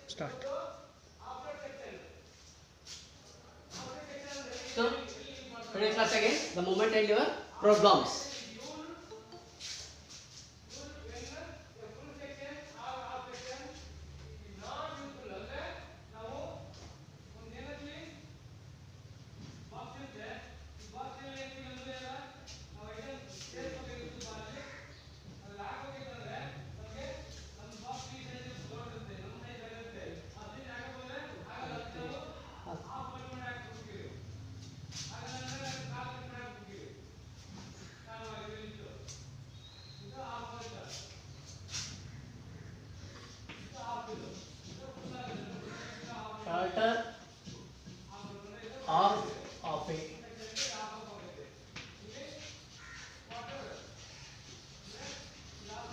Start. So, today class again the moment and your problems. Shorter arm of a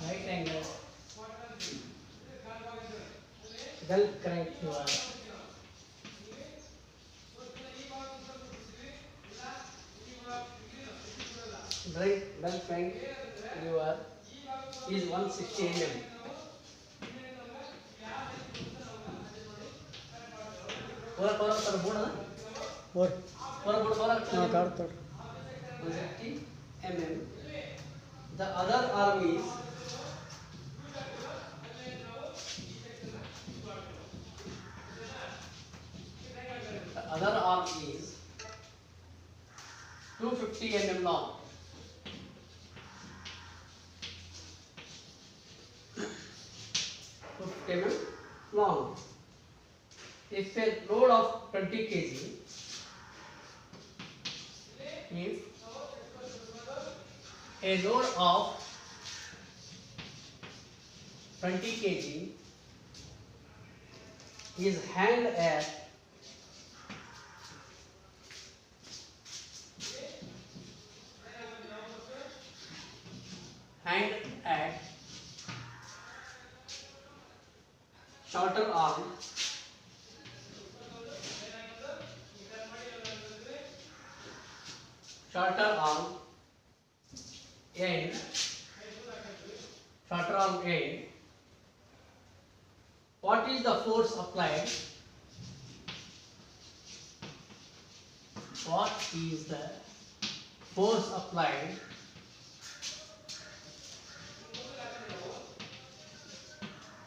right angle bell crank lever bell crank lever is 160 mm. पूरा पूरा पूरा board है और पूरा board पूरा हाँ कर तो 160 mm. The other arm is other arm is 250 mm long. 250 mm long. If a load of 20 kg, if a load of 20 kg is hanged at shorter arm end what is the force applied?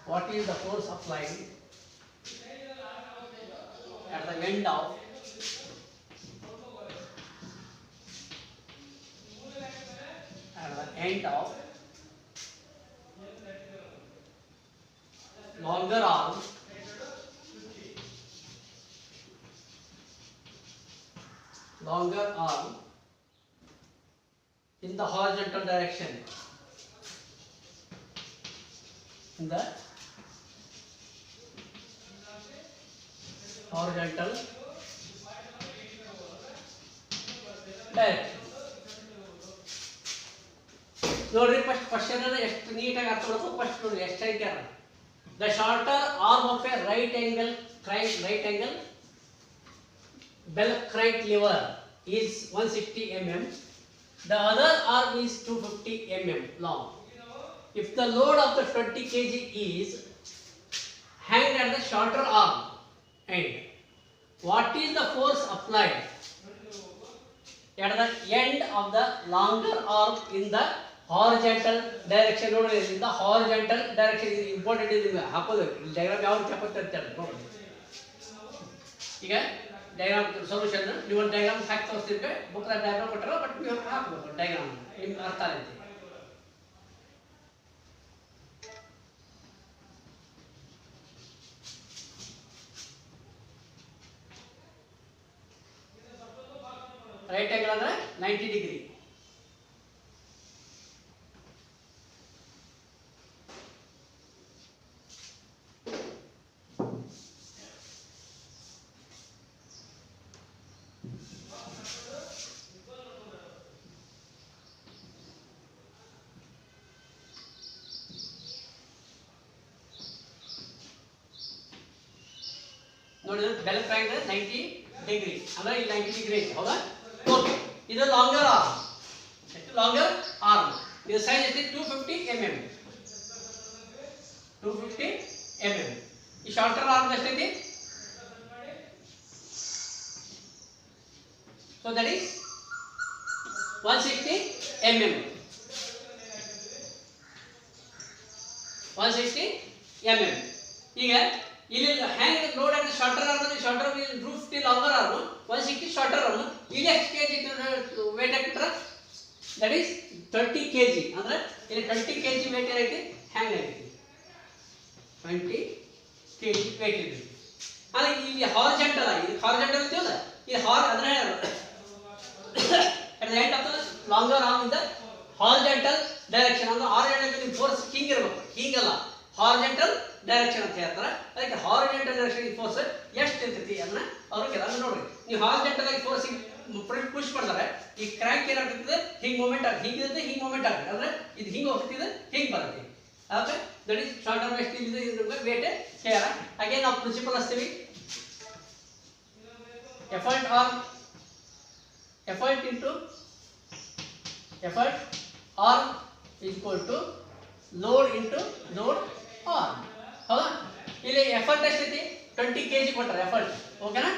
What is the force applied at the end of longer arm in the horizontal direction, in the horizontal direction. ನೋಡ್ರಿ first question ಅನ್ನು ಎಷ್ಟು ನೀಟಾಗಿ ಅರ್ಥ ಮಾಡ್ಕೊ. First ನೋಡಿ ಎಷ್ಟು ಹೇಳ್ತಾರೆ. The shorter arm of a right angle bell crank lever is 160 mm. The other arm is 250 mm long. If the load of the 20 kg is hanged at the shorter arm end, what is the force applied at the end of the longer arm in the horizontal direction? ನೋಡ್ರಿ in the horizontal direction is important. ಇದು ಹಾಕೋದು diagram ಯಾವ ರೀತಿ ಹಾಕುತ್ತೆ ಅಂತ ನೋಡಿ. ಈಗ diagram solution ನೀವು ಒಂದು ಡಯಾಗ್ರಾಮ್ ಹಾಕಿ ತೋರಿಸ್ತಿದ್ರೆ ಬುಕ್ ಡಯಾಗ್ರಾಮ್ ಕೊಟ್ಟರೆ ಬಟ್ ನೀವು ಹಾಕಬೇಕು ಡಯಾಗ್ರಾಮ್ ನಿಮ್ಗೆ ಅರ್ಥ ಆಗುತ್ತೆ. ರೈಟ್ ಆಂಗಲ್ ಅಂದ್ರೆ 90 ಡಿಗ್ರಿ. ನೋಡಿ ಬೆಲ್ ಕ್ರ್ಯಾಂಕ್ 90 ಡಿಗ್ರಿ ಅಂದ್ರೆ ಇಲ್ಲಿ 90 ಡಿಗ್ರಿ ಐತೆ ಹೌದಾ. ಓಕೆ, ಇದು ಲಾಂಗರ್ ಆರ್ಮ್. ಎಷ್ಟು ಲಾಂಗರ್ ಆರ್ಮ್? ಇದು ಸೈಜ್ ಐತಿ 250 mm. 250 mm. ಈ ಶಾರ್ಟರ್ ಆರ್ಮ್ ಎಷ್ಟೈತಿ? So that is 160 mm. 160 mm. ಈಗ ಇಲ್ಲಿ ಹ್ಯಾಂಗ್ ಲೋಡ್ ಆಗಿದೆ ಶಾರ್ಟರ್ ಆರ್ಮ್, ಶಾರ್ಟರ್ ರೂಫ್ ಟಿ ಲಾಂಗರ್ ಆರ್ಮ್, 160 ಶಾರ್ಟರ್ ಆರ್ಮ್. ಇಲ್ಲಿ ಎಷ್ಟು ಕೆಜಿ ವೇಟ್ ಹಾಕಿಟ್ರ? That is 30 kg. ಅಂದ್ರೆ ಇಲ್ಲಿ 20 kg ವೇಟ್ ಏನೈತಿ? ಹ್ಯಾಂಗ್ ಐತಿ 20 kg ವೇಟ್ ಇದೆ. ಅಂದ್ರೆ ಇಲ್ಲಿ ಹಾರಿಜಾಂಟಲ್ ಆಗಿ ಹಾರಿಜಾಂಟಲ್ ಇದೆಯಲ್ಲ, ಈ ಅಂದ್ರೆ at the end of the longer arm in the horizontal direction. ಅಂದ್ರೆ horizontal force ಹಿಂಗೆ ಇರಬೇಕು, ಹೀಗಲ್ಲ, horizontal direction ಅಂತ ಹೇಳ್ತಾರೆ. ಅದಕ್ಕೆ horizontal direction force ಎಷ್ಟು ಇರ್ತೈತಿ ಅದನ್ನ ಅವ್ರಿಗೆ ಅದನ್ನ ನೋಡ್ರಿ. ನೀವು horizontal ಆಗಿ ಫೋರ್ಸ್ ಪುಷ್ ಮಾಡಿದ್ರೆ ಈ ಕ್ರ್ಯಾಂಕ್ ಏನಾಗ್ತದೆ, ಹಿಂಗೆ ಮೂವ್ಮೆಂಟ್ ಆಗುತ್ತೆ, ಹಿಂಗಿರುತ್ತೆ, ಹಿಂಗೆ ಮೂವ್ಮೆಂಟ್ ಆಗುತ್ತೆ. ಅಂದ್ರೆ ಇದು ಹಿಂಗೆ ಹೋಗ್ತಿದೆ, ಹಿಂಗೆ ಬರುತ್ತೆ. Okay, that is short arm ಎಷ್ಟು ಇದೆ ಇದ್ರ ವೇಟ್ ಕೇಳ. ಹಾಗೆ ನಾವು ಪ್ರಿನ್ಸಿಪಲ್ ಹಚ್ತೀವಿ, effort into effort arm is equal to load into load arm. ಹೌದಾ? ಇಲ್ಲಿ ಎಫರ್ಟ್ ಎಷ್ಟೈತಿ? 20 kg ಕೊಟ್ಟರೆ ಎಫರ್ಟ್. ಓಕೆನಾ?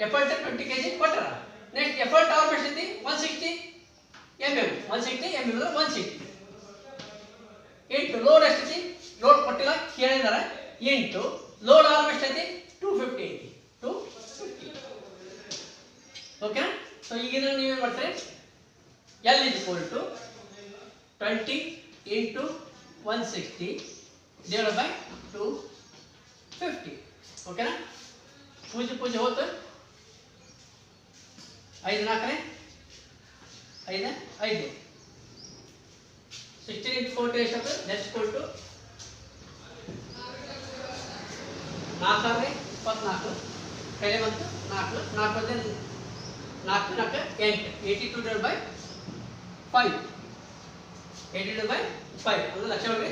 ಎಫರ್ಟ್ 20 kg ಕೊಟ್ಟರ. ನೆಕ್ಸ್ಟ್ ಎಫರ್ಟ್ ಆರ್ಮ್ ಎಷ್ಟೈತಿ? 160 mm. 160 mm ಅಂದ್ರೆ 160 ಇಂಟು ಲೋಡ್ ಎಷ್ಟೈತಿ? ಲೋಡ್ ಕೊಟ್ಟಿಲ್ಲ, ಕೇಳಿದಾರೆ. ಇಂಟು ಲೋಡ್ ಆರ್ಮ್ ಎಷ್ಟೈತಿ? 250 ಐತಿ. 250. ಓಕೆನಾ? ಸೊ ಈಗ ನೀವೇನು ಮಾಡ್ತೀರಿ? L is equal to 20 into 160 divided by 250. ಓಕೆನಾ? ಪೂಜೆ ಹೋತು. 5 4 5 5 16 into 40 ಎಷ್ಟಾಗ್ತದೆ? That's equal to 4 24 ಕೈಲಿ ಬಂತು 4 4 4 4 8 82 divided by 5. 82 by 5 ಅಂದ್ರೆ ಲಕ್ಷ ಹೊಡ್ರಿ.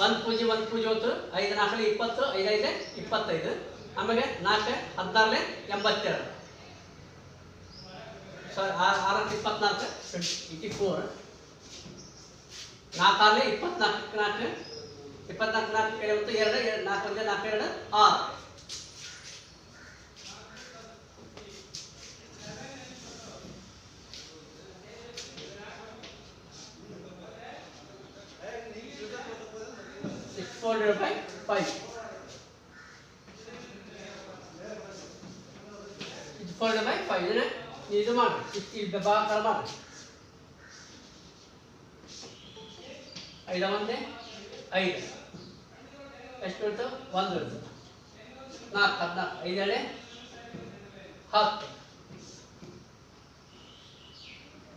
1 ಪೂಜೆ ಹೋತು. 5 4 20 5 5 25. ಆಮೇಲೆ 4 16 82. ಸೊ 6 24 84. 4 24 24 ಕಡೆ ಬಂತು 2 4 1 4 2 6. divided by 5. It's divided by 5 ಇದನ್ನ ಇದು ಮಾಡಿ ಇಲ್ಲಿ ಭಾಗಾಕಾರ ಮಾಡಿ. 5 1 5 ಎಷ್ಟು ಬರ್ತದೆ? 1 ಬರ್ತದೆ. 4 14 5 2 10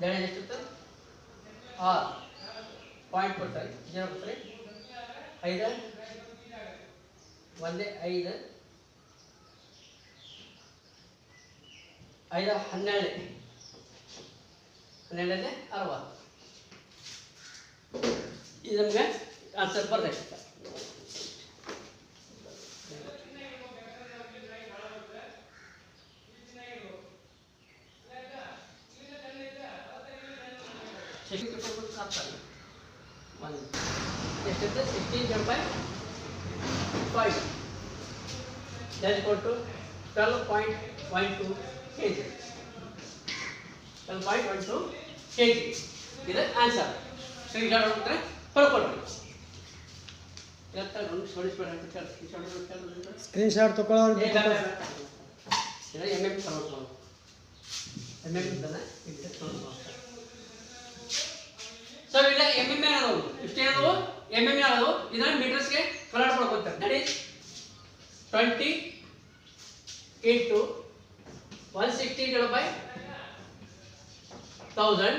ದಡ ಎಷ್ಟು ಬರ್ತದೆ? 6 ಪಾಯಿಂಟ್ ಕೊಡ್ತಾರೆ 0 ಕೊಡ್ತಾರೆ 5 1 5 5 12 12 60. ಇದು ನಮಗೆ ಆನ್ಸರ್ ಬರ್ತೈತೆ. ಎಷ್ಟಿದೆ? 16 divided by 5. That is equal to 12.12 kg. 12.12 kg. ಇದು ಆನ್ಸರ್. ಸ್ಕ್ರೀನ್ಶಾಟ್ ಹೊಡ್ತಾರೆ ಪಡ್ಕೊಳ್ರಿ. ಸ್ಕ್ರೀನ್ಶಾಟ್ ತಗೊಳ್ಳೋರು MM ತಗೊಳ್ಬೋದು. MM ಇದ್ದಲ್ಲ ಇದು ತಗೊಳ್ಬೋದು. ಸೊ ಇಲ್ಲ MM ಏನದು? ಇಷ್ಟೇ ಏನದು? MM ಏನದು? ಇದನ್ನ ಮೀಟರ್ಸ್ಗೆ ಕನ್ವರ್ಟ್ ಮಾಡ್ಕೊತಾರೆ. That is 20 into 160 divided by 1000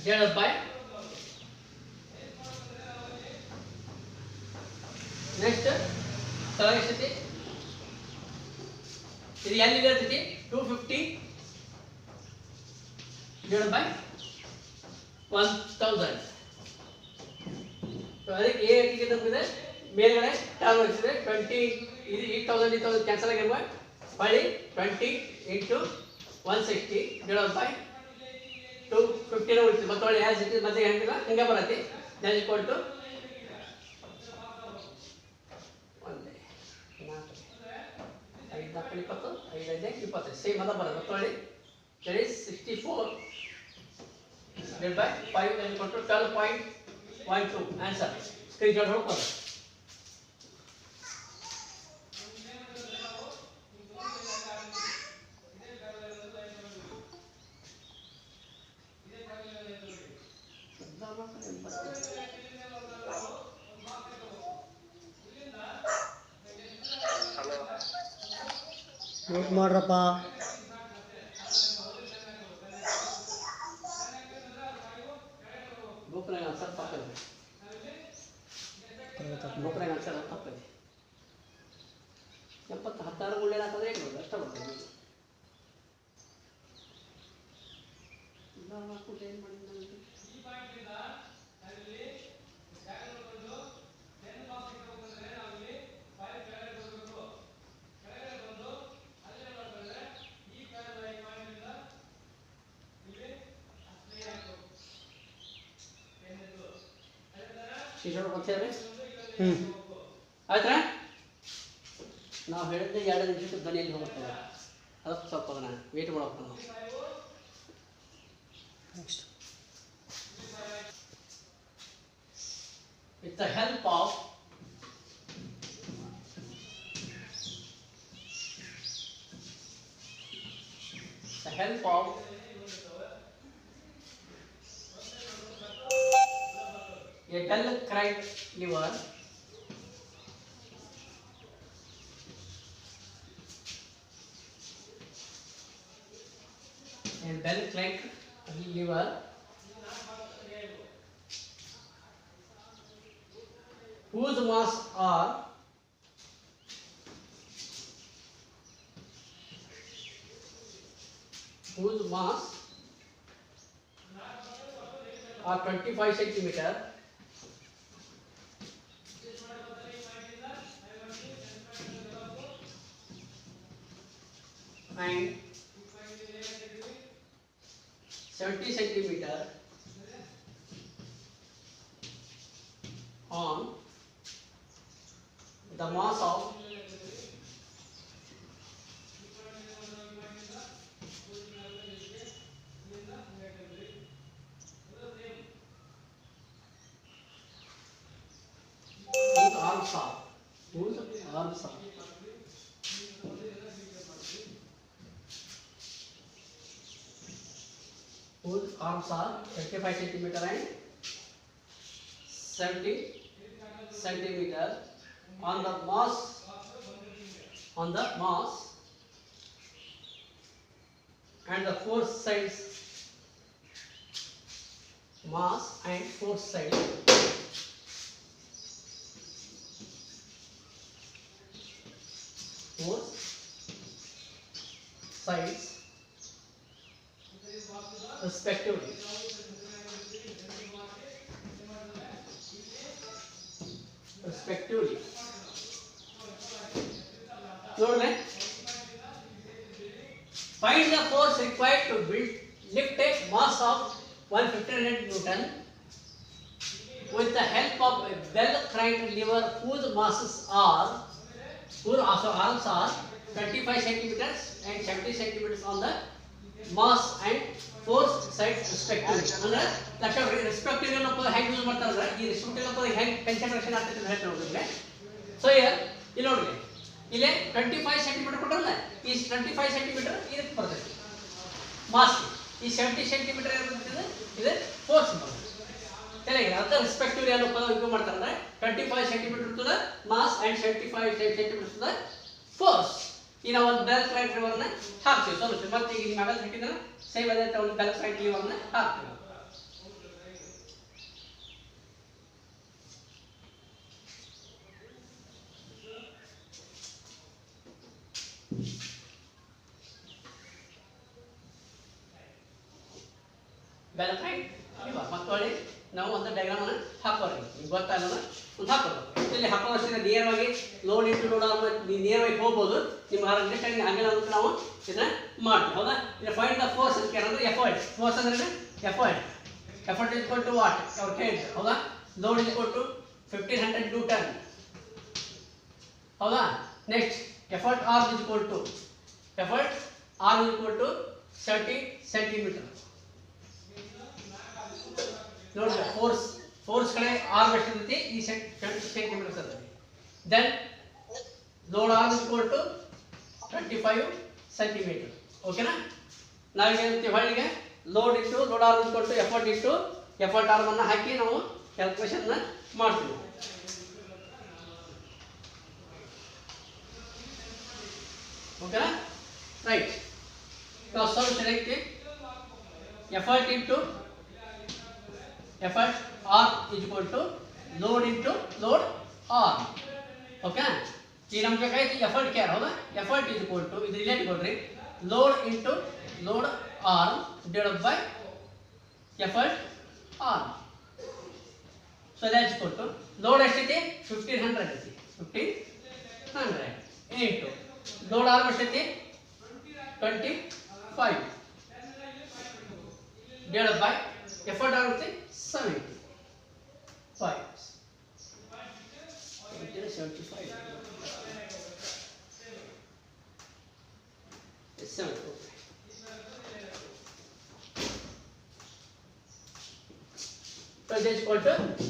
divided by next ಎಷ್ಟಿದೆ? ಇದು ಎಲ್ಲಿದೆ ಇರ್ತೈತಿ? 250 divided by 1000. ಸೊ ಅದಕ್ಕೆ ಎ ಗೆ ನಮ್ಗಿದೆ ಮೇಲ್ಗಡೆ ಟರ್ಮ್ ಇರ್ತದೆ 20 ಇದು 8000 ಕ್ಯಾನ್ಸಲ್ ಆಗಿರುವ ಹೊಳ್ಳಿ 20 into 160 divided by 250 ಉಳಿತು. ಮತ್ತೆ ಹೊಳ್ಳಿ ಆಸ್ ಇಟ್ ಇಸ್ ಮತ್ತೆ ಹೆಂಗಿಲ್ಲ ಹಿಂಗೆ ಬರುತ್ತೆ. That is equal to 20 5 20 same ಅದ ಬರೋದು ನೋಡಿ there is 64 divided by 5 is equal to 12.12 answer screenshot ಹೊಡ್ಕೊಳ್ಳಿ ನೋಟ್ ಮಾಡ್ರಪ್ಪ. ಬುಕ್ನಾಗ ಆನ್ಸರ್ ತಪ್ಪಿದೆ. ಬುಕ್ನಾಗ ಆನ್ಸರ್ ತಪ್ಪಿದೆ. 16 ಗುಳ್ಳೆ ಹಾಕಿದ್ರೆ ಏನು ಬರ್ತದೆ? ಅಷ್ಟ ಬರ್ತದೆ. ಇಲ್ಲ ಹಾಕ್ಬಿಟ್ಟು ಏನು ಮಾಡಿದ್ದೆ ಶಿಶೋಡು ಗೊತ್ತೇವೆ ಆಯ್ತಾ ನಾವು ಹೇಳಿದ್ದೆ 2 ನಿಮಿಷಕ್ಕೆ ಧ್ವನಿಯಲ್ಲಿ ಹೋಗ್ತೇವೆ ಅದಕ್ಕೆ ಸ್ವಲ್ಪ ಅದನ್ನ ವೇಟ್ ಮಾಡಬೇಕು ನಾವು next with the help of a bell crank lever whose mass are whose mass are 25 centimeter and 70 centimeter on the mass of whose arms are whose arms are 35 centimeter and 70 centimeter on the mass and the four sides mass and four sides respectively. ನೋಡ್ರೆ find the force required to lift a mass of 150 Newton with the help of a bell crank lever whose arms are 25 centimeters and 70 centimeters on the mass and four sides respectively. ಅಂದ್ರೆ lakh respective ಏನಪ್ಪ ಹೆಂಗೆ use ಮಾಡ್ತಾರಂದ್ರೆ ಈ respective ಏನಪ್ಪ ಹೆಂಗೆ consideration ಆಗ್ತೈತೆ ಅಂತ ಹೇಳ್ತಾರೆ ನೋಡ್ರಿ. ಸೊ ಇಲ್ಲಿ ನೋಡ್ರಿ ಇಲ್ಲಿ 25 ಸೆಂಟಿಮೀಟರ್ ಕೊಟ್ಟರಲ್ಲ ಈ 25 ಸೆಂಟಿಮೀಟರ್ ಇದಕ್ಕೆ ಬರ್ತೈತಿ ಮಾಸ್ ಈ 70 ಸೆಂಟಿಮೀಟರ್ ಇರ್ತದೆ ಇದು ಫೋರ್ಸ್ ಬರ್ತದೆ ಸರಿಯಾಗಿ ಅದಕ್ಕೆ ರೆಸ್ಪೆಕ್ಟಿವ್ ಏನಪ್ಪ ಯೂಸ್ ಮಾಡ್ತಾರಂದ್ರೆ 25 centimetre to the mass and 75 centimetre to the force ಈ ನಾವು ಒಂದು ಬೆಲ್ ಕ್ರ್ಯಾಂಕ್ ಲಿವರ್ನ ಹಾಕ್ತೀವಿ ಸೊಲ್ಯೂಷನ್ ಮತ್ತೆ ಈಗ ಮ್ಯಾಗಲ್ ಹಾಕಿದ್ರೆ ಸೇಮ್ ಅದೇ ಒಂದು ಬೆಲ್ ಕ್ರ್ಯಾಂಕ್ ಲಿವರ್ನ ಹಾಕ್ತೀವಿ. ಬೆಲ್ ಕ್ರ್ಯಾಂಕ್ ಲಿವರ್ ಮತ್ತೊಳ್ಳಿ ನಾವು ಒಂದು ಡಯಾಗ್ರಾಮ್ ಅನ್ನು ಹಾಕೋರಿ ಈಗ ಗೊತ್ತಾಗಲ್ಲ ಒಂದು ಹಾಕೋದು ಇಲ್ಲಿ ಹಾಕೋದಷ್ಟೇ ನೇರವಾಗಿ ಲೋಡ್ ಇಂಟು ಲೋಡ್ ನೇರವಾಗಿ ಹೋಗ್ಬೋದು ನಿಮ್ಮ ಅಂಡರ್ಸ್ಟ್ಯಾಂಡಿಂಗ್ ಹಂಗಿಲ್ಲ ಅಂತ ನಾವು ಇದನ್ನ ಮಾಡ್ತೀವಿ ಹೌದಾ. ಇದು ಫೈಂಡ್ ದ ಫೋರ್ಸ್ ಅಂತ ಕೇಳಿದ್ರೆ ಎಫರ್ಟ್ ಫೋರ್ಸ್ ಅಂದ್ರೆ effort is equal to what ಅವ್ರು ಕೇಳಿದ್ರು ಹೌದಾ. Load is equal to 1500 newton ಹೌದಾ. Next effort arm is equal to effort arm equal to 70 centimeter. ನೋಡಿ ಫೋರ್ಸ್ ಕಡೆ ಆರ್ಮ್ ಎಷ್ಟಿರುತ್ತೆ ಈ 70 ಸೆಂಟಿಮೀಟರ್ ಇರುತ್ತೆ. Then load arm equal to 25 centimeter. ಓಕೆನಾ? ನಾವೀಗ ಹೇಳ್ತೀವಿ ಹೊಳ್ಳಿಗೆ ಲೋಡ್ ಇಟ್ಟು load arm equal to effort ಇಟ್ಟು ಎಫರ್ಟ್ ಆರ್ಮ್ ಅನ್ನು ಹಾಕಿ ನಾವು ಕ್ಯಾಲ್ಕುಲೇಷನ್ ಮಾಡ್ತೀವಿ. ಓಕೆನಾ? Right. Now solve select effort into effort arm is equal to load into load arm. Okay, ಈಗ ನಮ್ಗೆ ಬೇಕಾಯ್ತು ಎಫರ್ಟ್ ಕೇರ್. ಹೌದಾ? ಎಫರ್ಟ್ is equal to ಇದು ರಿಲೇಟ್ ಕೊಡ್ರಿ load into load arm divided by effort arm. So that is equal to load ಎಷ್ಟೈತಿ 1500 ಐತಿ 1500 into load arm ಎಷ್ಟೈತಿ 25 divided by effort ಆಗುತ್ತೆ 75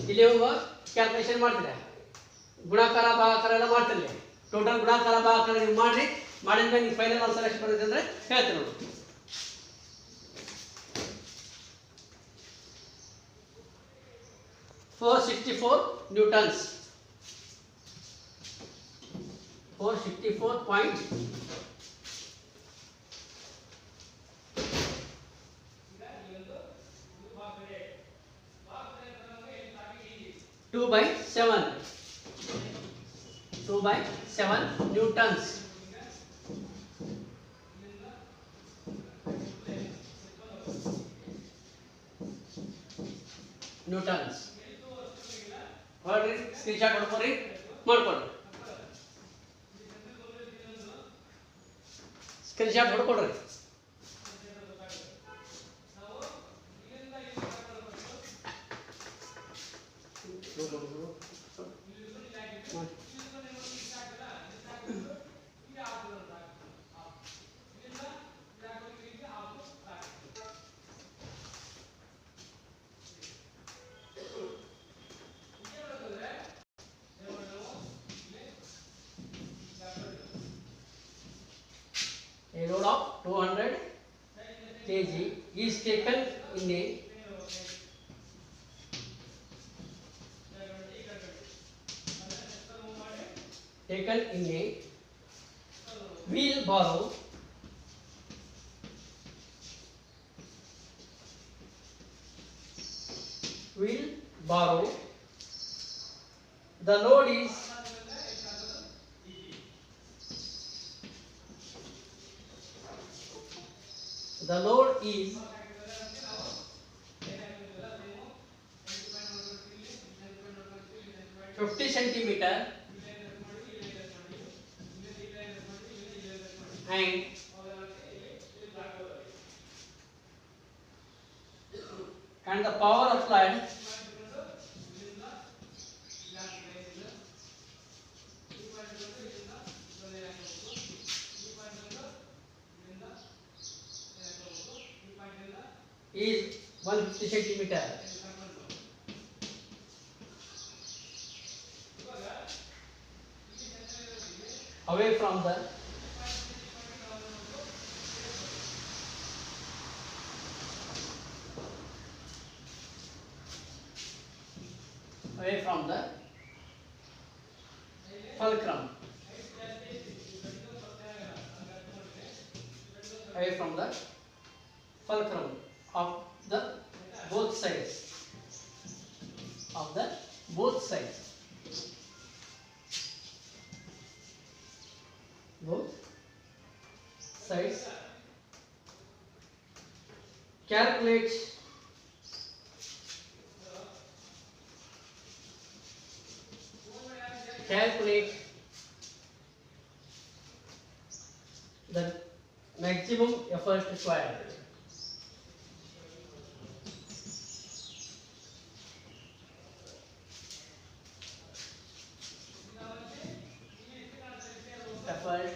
ಇಲ್ಲಿ ಕ್ಯಾಲ್ಕುಲೇಷನ್ ಮಾಡ್ತೀರಾ, ಗುಣಾಕಾರ ಭಾಗಾಕಾರ ಎಲ್ಲ ಮಾಡ್ತಿರಲಿ. ಟೋಟಲ್ ಗುಣಾಕಾರ ಭಾಗಾಕಾರ ನೀವು ಮಾಡ್ರಿ, ಮಾಡಿದ ನೀವು ಫೈನಲ್ ಆನ್ಸರ್ ಎಷ್ಟು ಬರುತ್ತೆ ಅಂದ್ರೆ ಹೇಳ್ತೀನಿ ನೋಡಿ. 464 ನ್ಯೂಟನ್ಸ್, 464.2/7 ನ್ಯೂಟನ್ಸ್. ನ್ಯೂಟನ್ಸ್ ಹೊಡ್ರಿ, ಸ್ಕ್ರೀನ್ ಶಾಟ್ ಹೊಡ್ಕೊರಿ, ಮಾಡ್ಕೊಡ್ರಿ, ಸ್ಕ್ರೀನ್ ಶಾಟ್ ಹೊಡ್ಕೊಡ್ರಿ. A load of 200 kg is taken in a wheelbarrow the load is The load is 50 centimeter and the power applied is 150 centimeter. Away from the fulcrum, away from the fulcrum of the both sides calculate the maximum effort required. Effort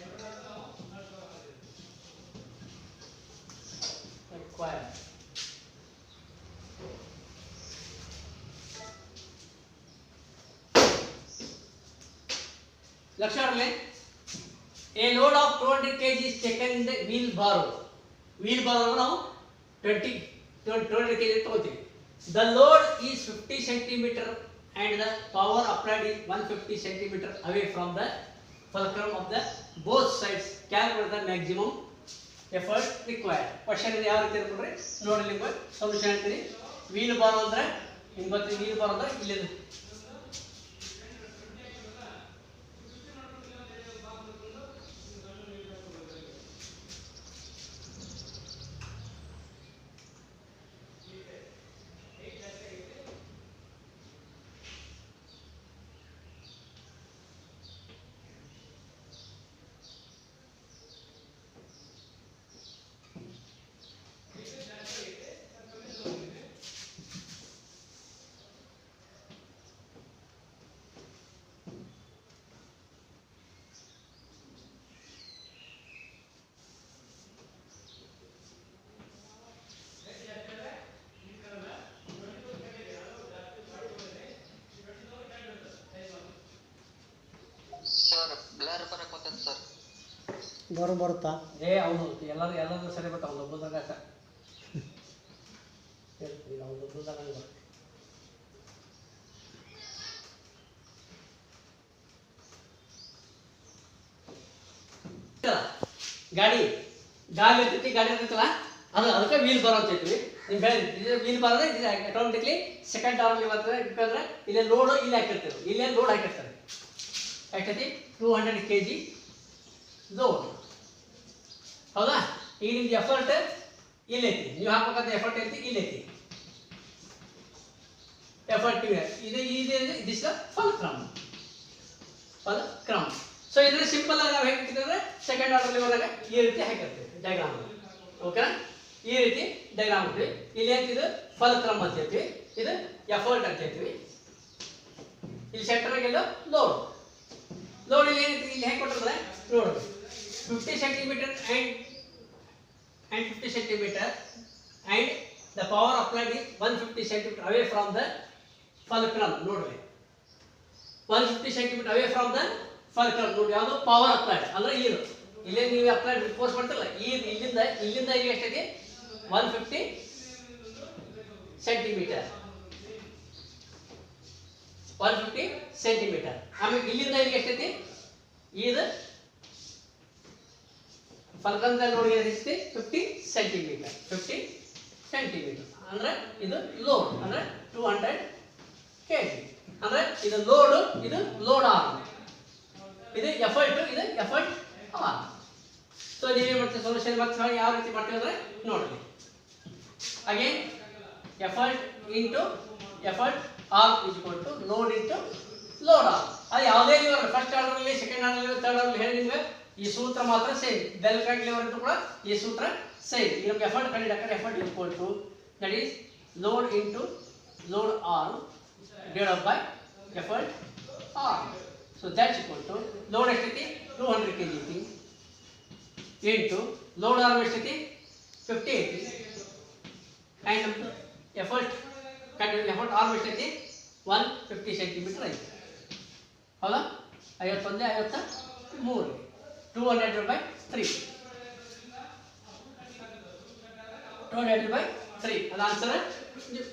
lakh a load of 200 kg is taken in the wheelbarrow. Wheelbarrow ನಾವು 200 kg ತಗೊಳ್ತೀವಿ. The load is 50 centimeter and the power applied is 150 centimeter away from the fulcrum of the both sides. Calculate the maximum effort required. Question ಇದೆ ಯಾವ ರೀತಿ ಇರ್ತದೆ ನೋಡಿ ನಿಮಗೆ solution ಹೇಳ್ತೀನಿ. wheelbarrow ಅಂದ್ರೆ ನಿಮಗೆ ಗೊತ್ತು wheelbarrow ಅಂದ್ರೆ ಇಲ್ಲಿ ಬರುತ್ತಾ ಅವನು ಎಲ್ಲರೂ ಸರಿ ಬರ್ತಾ ಅವನು ಒಬ್ಬದಾಗ ಅವನು ಒಬ್ಬದಾಗ ಗಾಡಿ ಇರ್ತೈತಿ ಗಾಡಿ ಇರ್ತೈತಲ್ಲ ಅದಕ್ಕೆ ವೀಲ್ ಬಾರ್ ಅಂತ ಹೇಳ್ತೀವಿ. ನೀವು ಹೇಳಿದ್ರಿ ವೀಲ್ ಬಾರ್ ಅಂದ್ರೆ ಆಟೋಮೆಟಿಕ್ಲಿ ಸೆಕೆಂಡ್ ಆರ್ಮ್ ಇರ್ತದೆ. ಯಾಕಂದ್ರೆ ಇಲ್ಲೇ ಲೋಡ್ ಇಲ್ಲಿ ಹಾಕಿರ್ತೀವಿ, ಇಲ್ಲೇ ಲೋಡ್ ಹಾಕಿರ್ತಾರೆ. ಎಷ್ಟೈತಿ 200 kg ಲೋಡ್. ಹೌದಾ? ಈಗ ನಿಮ್ದು ಎಫರ್ಟ್ ಇಲ್ಲೈತಿ, ನೀವು ಹಾಕಬೇಕಂತ ಎಫರ್ಟ್ ಐತಿ ಇಲ್ಲೈತಿ. ಎಫರ್ಟ್ ಇದಿಸ್ ಫಲ್ಕ್ರಮ್. ಸೊ ಇದ್ರೆ ಸಿಂಪಲ್ ಆಗಿ ನಾವು ಹೇಗಿರ್ತೀವಿ ಸೆಕೆಂಡ್ ಆರ್ಡರ್ ಲೆವೆಲ್ನಾಗ ಈ ರೀತಿ ಹಾಕಿರ್ತೀವಿ ಡಯಾಗ್ರಾಮ್. ಓಕೆನಾ? ಈ ರೀತಿ ಡಯಾಗ್ರಾಮ್ ಇರ್ತೀವಿ. ಇಲ್ಲಿ ಅಂತಿದ್ದು ಫಲ್ಕ್ರಮ್ ಅಂತ ಹೇಳ್ತೀವಿ, ಇದು ಎಫರ್ಟ್ ಅಂತ ಹೇಳ್ತೀವಿ. ಇಲ್ಲಿ ಸೆಂಟರ್ಗೆಲ್ಲ ಲೋಡ್ ಇಲ್ಲಿ ಏನೈತಿ ಇಲ್ಲಿ ಹೇಗೆ ಕೊಟ್ಟಿರ್ತಾರೆ ನೋಡು. 50 centimeter and 50 centimeter and the power applied is 150 centimeter away from the fulcrum. ನೋಡ್ರಿ 150 centimeter away from the fulcrum. ನೋಡಿ ಯಾವುದು ಪವರ್ ಅಪ್ಲೈಡ್ ಅಂದ್ರೆ ಇದು ಇಲ್ಲೇ ನೀವು ಅಪ್ಲೈಡ್ ಫೋರ್ಸ್ ಮಾಡ್ತಿರಲ್ಲ ಇಲ್ಲಿಂದ ಈಗ ಎಷ್ಟೈತಿ 150 centimeter 150 centimeter. ಆಮೇಲೆ ಇಲ್ಲಿಂದ ಇಲ್ಲಿಗೆ ಎಷ್ಟೈತಿ ಇದು ಫಲ್ಕನ್ ನೋಡಿ ಎಷ್ಟಿದೆ 50 centimeter 50 centimeter ಅಂದ್ರೆ ಇದು ಲೋಡ್ ಅಂದ್ರೆ 200 kg ಅಂದ್ರೆ ಇದು ಲೋಡ್ ಇದು ಲೋಡ್ ಆರ್ಮ್ ಇದು ಎಫರ್ಟ್ ಆರ್ಮ್. ಸೊ ನೀವೇನು ಮಾಡ್ತೀವಿ ಸೊಲ್ಯೂಷನ್ ಮತ್ತೆ ಯಾವ ರೀತಿ ಮಾಡ್ತೀವಿ ಅಂದ್ರೆ ನೋಡ್ರಿ again effort into effort arm is equal to load into load arm. ಅದು ಯಾವುದೇ ನೀವು first orderly second orderly third orderly ಹೇಳಿ ನಿಮಗೆ ಈ ಸೂತ್ರ ಮಾತ್ರ ಸೇಮ್. ಬೆಲ್ ಕರೆಂಟ್ ಲೆವರ್ ಅಂತ ಕೂಡ ಈ ಸೂತ್ರ ಸೇಮ್. ಈಗ ನಮಗೆ ಎಫರ್ಟ್ ಕಂಡುಹಿಡಿಯಕ್ಕೆ effort equal to that is load into load arm divided by effort arm. So that's equal to load ಎಷ್ಟೈತಿ 200 kg ಐತಿ ಇಂಟು ಲೋಡ್ ಆರ್ಮ್ ಎಷ್ಟೈತಿ 50 ಐತಿ ಆ್ಯಂಡ್ ನಮ್ದು ಎಫರ್ಟ್ ಆರ್ಮ್ ಎಷ್ಟೈತಿ 150 centimeter ಐತಿ. ಹೌದಾ? 51 200 by 3 ಅದು ಆನ್ಸರ್.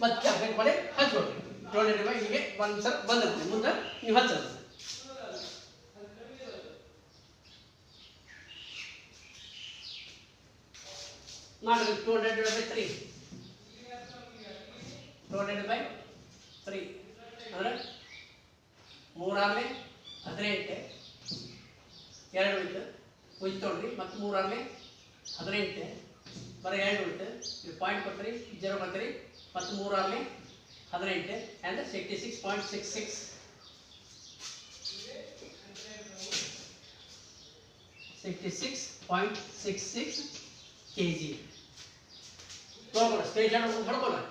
ಮತ್ತೆ ಮಾಡಿ ಹಚ್ಕೊಡ್ರಿ 200 by ಹೀಗೆ ಒಂದು ಸರ್ ಬಂದಿರುತ್ತೆ ಮುಂದೆ ನೀವು ಹಚ್ಚೋದು. ಮಾಡಿ 200 by 3 ಅಂದರೆ 3 ಆಗಲಿ 18 2 ಉಳಿತು ಉಳಿತು ನೋಡ್ರಿ. ಮತ್ತು 3 ಆಗಲಿ 18 ಬರೀ 2 ಉಳಿತು ನೀವು ಪಾಯಿಂಟ್ ಕೊಡ್ತೀರಿ 0 ಬರ್ತೀರಿ. ಮತ್ತು 3 ಆಗಲಿ 18 ಅಂದರೆ 66.66 66.66 kg. ತಗೊಳ್ಳಿ ಸ್ಟೇಜ್ ಹೊಡ್ಕೊಳ್ಳಿ.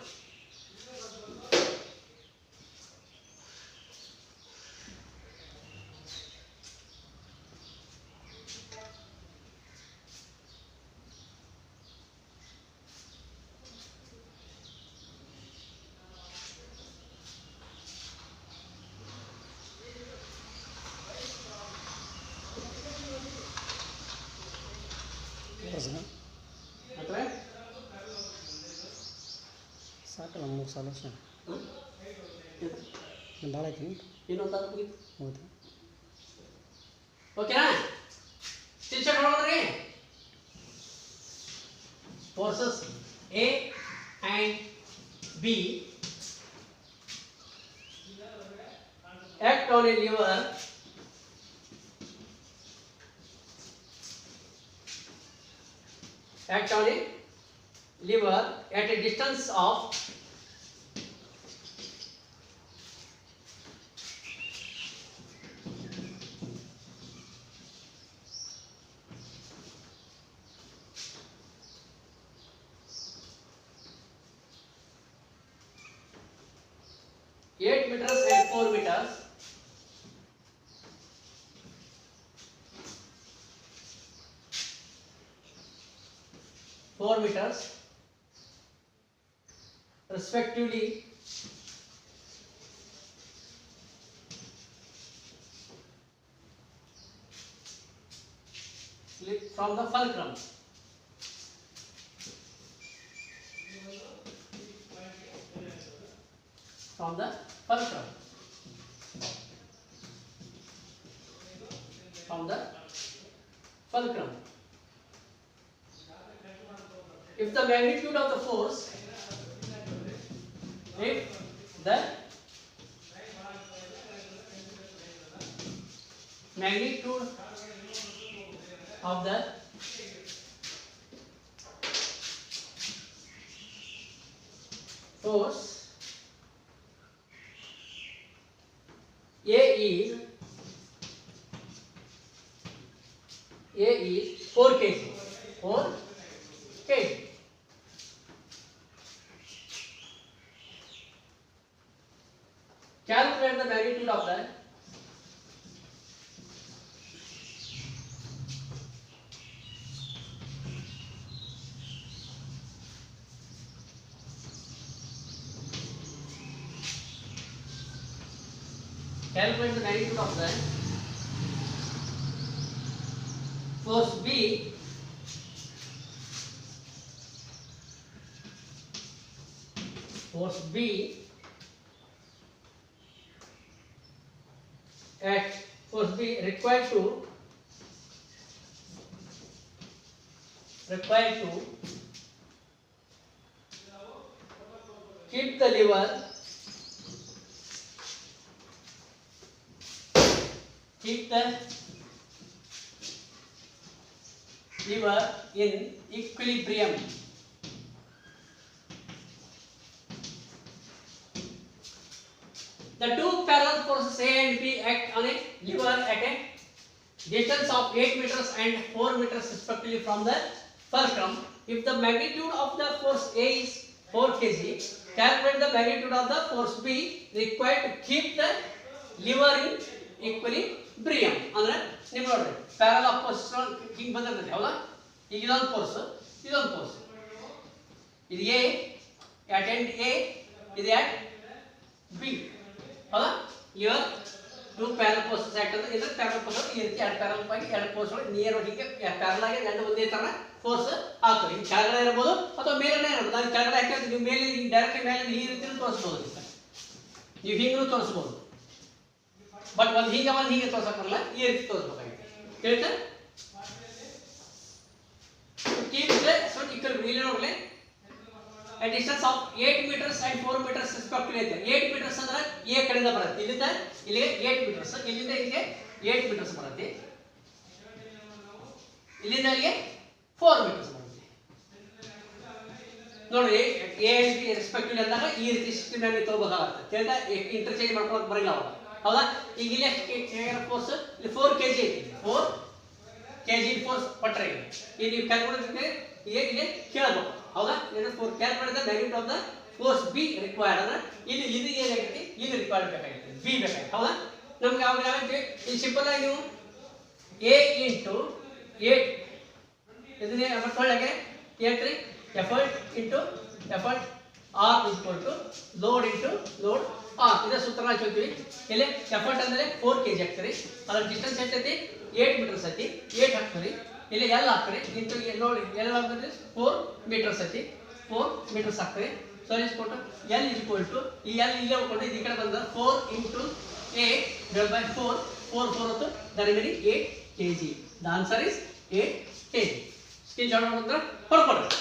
ತೋರಿಸೋಣ ಅಥವಾ ಸಾಕಲ್ಲ 3 ಸಾಲ ಅಷ್ಟೇ ಭಾಳ ಐತಿ ಇನ್ನೊಂದು ಹೌದು ಓಕೆನಾ ಟೀಚರ್ ನೋಡ್ರಿ forces A and B act on a lever at a distance of 8 meters and 4 meters. 4 meters respectively from the fulcrum. From the fulcrum. From the fulcrum. If the magnitude of the force, if the magnitude of the force A is 4 kg. 4 kg. Calculate the magnitude of the magnitude of the force B required to keep the lever in equilibrium. The two parallel forces A and B act on a lever at a distance of 8 meters and 4 meters respectively from the fulcrum. If the magnitude of the force A is 4 kg, calculate the magnitude of the force B required to keep the lever in equilibrium. ಅಂದ್ರೆ ನೀವು ನೋಡ್ರಿ parallel of force ಹಿಂಗೆ ಬಂದಿರ್ತದೆ ಹೌದಾ. ಈಗ ಇದೊಂದು force ಇದು A at end A ಇದು at B ಹೌದಾ. Liver two parallel forces act ಅಂದ್ರೆ ಇದು ಪ್ಯಾರಲ್ ಫೋರ್ಸ್ ಈ ರೀತಿ ಎರಡು ಫೋರ್ಸ್ ನಿಯರ್ ಹಿಂಗೆ ಪ್ಯಾರಲ್ ಆಗಿ ಎರಡು ಒಂದೇ ತರ ಫೋರ್ಸ್ ಆಗ್ತವೆ. ಹಿಂಗೆ ಕೆಳಗಡೆ ಇರಬಹುದು ಅಥವಾ ಮೇಲ್ಗಡೆ ಇರಬಹುದು. ನಾನು ಕೆಳಗಡೆ ಹಾಕಿದ್ರೆ ನೀವು ಮೇಲೆ ಡೈರೆಕ್ಟ್ ಮೇಲೆ ಈ ರೀತಿ ತೋರಿಸಬಹುದು. ನೀವು ಹಿಂಗೂ ತೋರಿಸಬಹುದು. ಬಟ್ ಒಂದು ಹಿಂಗೆ ತೋರ್ಸಕ್ ಬರಲ್ಲ, ಈ ರೀತಿ ತೋರಿಸಬೇಕಾಗಿದೆ. ತಿಳಿತಾ? ಕೀಪ್ ದ ಸೋಟ್ ಈಕ್ವಲ್ ಇಲ್ಲಿ ನೋಡ್ಲಿ a distance of 8 meters and 4 meters respectively ಇದೆ. 8 meters ಅಂದ್ರೆ a ಕಡೆಯಿಂದ ಬರುತ್ತೆ. ಇಲ್ಲಿಂದ ಇಲ್ಲಿಗೆ 8 meters, ಇಲ್ಲಿಂದ ಇಲ್ಲಿಗೆ 8 meters ಬರುತ್ತೆ. ಇಲ್ಲಿಂದ ಇಲ್ಲಿಗೆ 4 meters ಬರುತ್ತೆ. ನೋಡಿ a and b respectively ಅಂದಾಗ ಈ ರೀತಿ ಸಿಸ್ಟಮ್ ಆಗಿ ತಗೋಬೇಕಾಗುತ್ತೆ. ತಿಳಿತಾ? ಇಂಟರ್ಚೇಂಜ್ ಮಾಡ್ಕೊಳ್ಳೋಕೆ ಬರಲ್ಲ ಅವಾಗ ಹೌದಾ. ಈಗ ಇಲ್ಲಿ ಫೋರ್ಸ್ ಇಲ್ಲಿ 4 kg ಐತಿ. 4 kg ಫೋರ್ಸ್ ಪಟ್ರೆ ಈಗ ನೀವು ಕ್ಯಾಲ್ಕುಲೇಟ್ ಇಲ್ಲಿ ಕೇಳಬೇಕು ಹೌದಾ. Calculate the magnitude of the force B required ಅಂದ್ರೆ ಇಲ್ಲಿ ಇದು ಏನಾಗುತ್ತೆ, ಇದು ರಿಕ್ವೈರ್ಡ್ ಬೇಕಾಗುತ್ತೆ, ಬಿ ಬೇಕಾಗುತ್ತೆ ಹೌದಾ. ನಮ್ಗೆ ಅವಾಗ ಏನಾಗುತ್ತೆ ಇಲ್ಲಿ ಸಿಂಪಲ್ ಆಗಿ ನೀವು a ಇಂಟು 8 ಇದನ್ನೇ ಒಳಗೆ ಏನ್ರಿ effort into effort arm equal to load into load arm. ಇದೇ ಸೂತ್ರ ಹಾಕ್ತೀವಿ. ಇಲ್ಲಿ ಎಫರ್ಟ್ ಅಂದ್ರೆ 4 kg ಹಾಕ್ತೀರಿ. ಅದರ ಡಿಸ್ಟೆನ್ಸ್ ಎಷ್ಟೈತಿ 8 ಮೀಟರ್ಸ್ ಐತಿ. 8 ಹಾಕ್ತೀರಿ ಇಲ್ಲಿ ಎಲ್ ಹಾಕ್ರಿ ಇಂಟು ನೋಡಿ ಎಲ್ ಅಂದ್ರೆ 4 ಮೀಟರ್ಸ್ ಐತಿ 4 ಮೀಟರ್ಸ್ ಹಾಕ್ರಿ ಸೊ ಇಸ್ ಕೊಟ್ಟು ಎಲ್ ಈಕ್ವಲ್ ಟು ಈ ಎಲ್ ಇಲ್ಲೇ ಹೋಗ್ಕೊಂಡು ಈ ಕಡೆ ಬಂದ 4 ಇಂಟು 8 ಡಿವೈಡ್ ಬೈ 4 4 ಹೊತ್ತು the remaining 8 kg. The answer is 8 kg. Screen shot ಮಾಡ್ಕೊಂಡ್ರೆ ಹೊರಕೊಡ್ರಿ.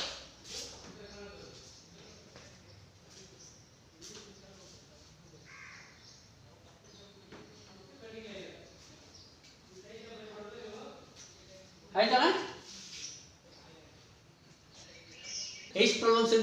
ಆಯ್ತಲ್ಲ? ಎಷ್ಟು ಪ್ರಾಬ್ಲಮ್ಸ್ ಇದೆ